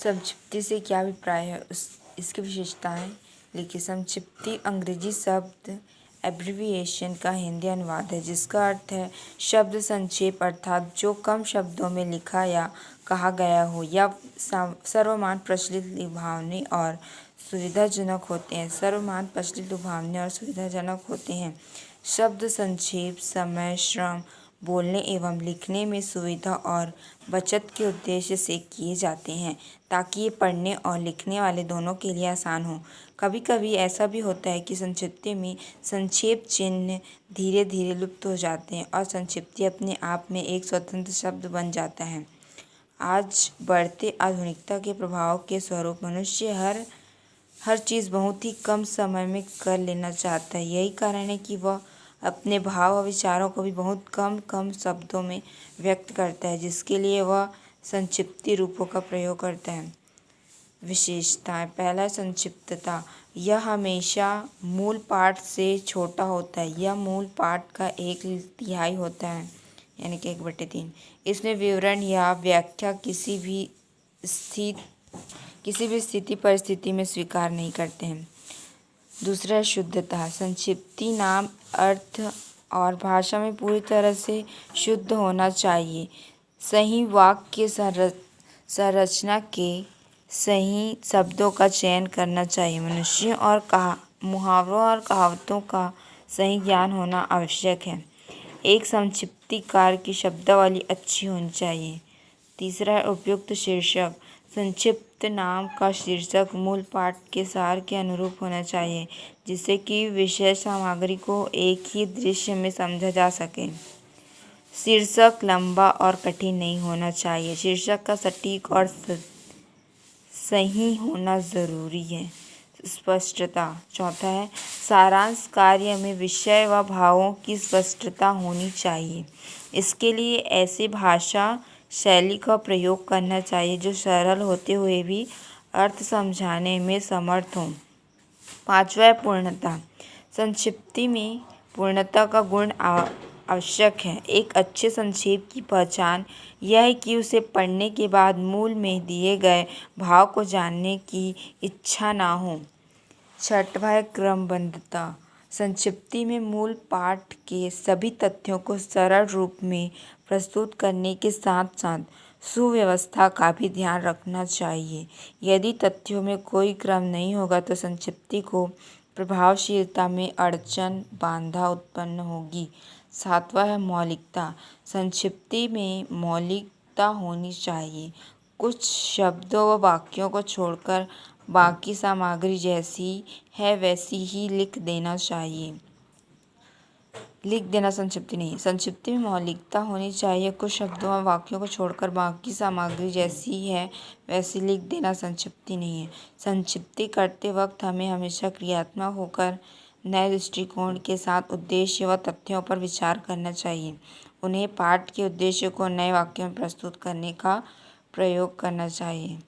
संक्षिप्ति से क्या अभिप्राय है, इसकी विशेषताएं लिखिए। संक्षिप्ति अंग्रेजी शब्द एब्रिविएशन का हिंदी अनुवाद है, जिसका अर्थ है शब्द संक्षेप, अर्थात जो कम शब्दों में लिखा या कहा गया हो या सर्वमान्य, प्रचलित, लुभावने और सुविधाजनक होते हैं। सर्वमान्य, प्रचलित, लुभावने और सुविधाजनक होते हैं। शब्द संक्षेप समय, श्रम, बोलने एवं लिखने में सुविधा और बचत के उद्देश्य से किए जाते हैं, ताकि ये पढ़ने और लिखने वाले दोनों के लिए आसान हो। कभी कभी ऐसा भी होता है कि संक्षिप्ति में संक्षेप चिन्ह धीरे धीरे लुप्त हो जाते हैं और संक्षिप्ति अपने आप में एक स्वतंत्र शब्द बन जाता है। आज बढ़ते आधुनिकता के प्रभाव के स्वरूप मनुष्य हर चीज़ बहुत ही कम समय में कर लेना चाहता है। यही कारण है कि वह अपने भाव और विचारों को भी बहुत कम शब्दों में व्यक्त करता है, जिसके लिए वह संक्षिप्त रूपों का प्रयोग करता है। विशेषताएं। पहला, संक्षिप्तता। यह हमेशा मूल पाठ से छोटा होता है। यह मूल पाठ का 1/3 होता है, यानी कि 1/3। इसमें विवरण या व्याख्या किसी भी स्थिति परिस्थिति में स्वीकार नहीं करते हैं। दूसरा, शुद्धता। संक्षिप्ति नाम अर्थ और भाषा में पूरी तरह से शुद्ध होना चाहिए। सही वाक्य संरचना के सही शब्दों का चयन करना चाहिए। मनुष्यों और मुहावरों और कहावतों का सही ज्ञान होना आवश्यक है। एक संक्षिप्तिकार की शब्दावली अच्छी होनी चाहिए। तीसरा, उपयुक्त शीर्षक। संक्षिप्त नाम का शीर्षक मूल पाठ के सार के अनुरूप होना चाहिए, जिससे कि विषय सामग्री को एक ही दृश्य में समझा जा सके। शीर्षक लंबा और कठिन नहीं होना चाहिए। शीर्षक का सटीक और सही होना जरूरी है। स्पष्टता। चौथा है, सारांश। कार्य में विषय व भावों की स्पष्टता होनी चाहिए। इसके लिए ऐसी भाषा शैली का प्रयोग करना चाहिए जो सरल होते हुए भी अर्थ समझाने में समर्थ हो। पांचवा है, पूर्णता। संक्षिप्ति में पूर्णता का गुण आवश्यक है। एक अच्छे संक्षेप की पहचान यह है कि उसे पढ़ने के बाद मूल में दिए गए भाव को जानने की इच्छा ना हो। छठवां है, क्रमबद्धता। संक्षिप्ति में मूल पाठ के सभी तथ्यों को सरल रूप में प्रस्तुत करने के साथ साथ सुव्यवस्था का भी ध्यान रखना चाहिए। यदि तथ्यों में कोई क्रम नहीं होगा तो संक्षिप्ति को प्रभावशीलता में अड़चन, बाधा उत्पन्न होगी। सातवां है, मौलिकता। संक्षिप्ति में मौलिकता होनी चाहिए। कुछ शब्दों व वाक्यों को छोड़कर बाकी सामग्री जैसी है वैसी ही लिख देना संक्षिप्ति नहीं। संक्षिप्ति में मौलिकता होनी चाहिए। कुछ शब्दों व वाक्यों को छोड़कर बाकी सामग्री जैसी है वैसी लिख देना संक्षिप्ति नहीं है। संक्षिप्ति करते वक्त हमें हमेशा क्रियात्मक होकर नए दृष्टिकोण के साथ उद्देश्य व तथ्यों पर विचार करना चाहिए। उन्हें पाठ के उद्देश्य को नए वाक्यों में प्रस्तुत करने का प्रयोग करना चाहिए।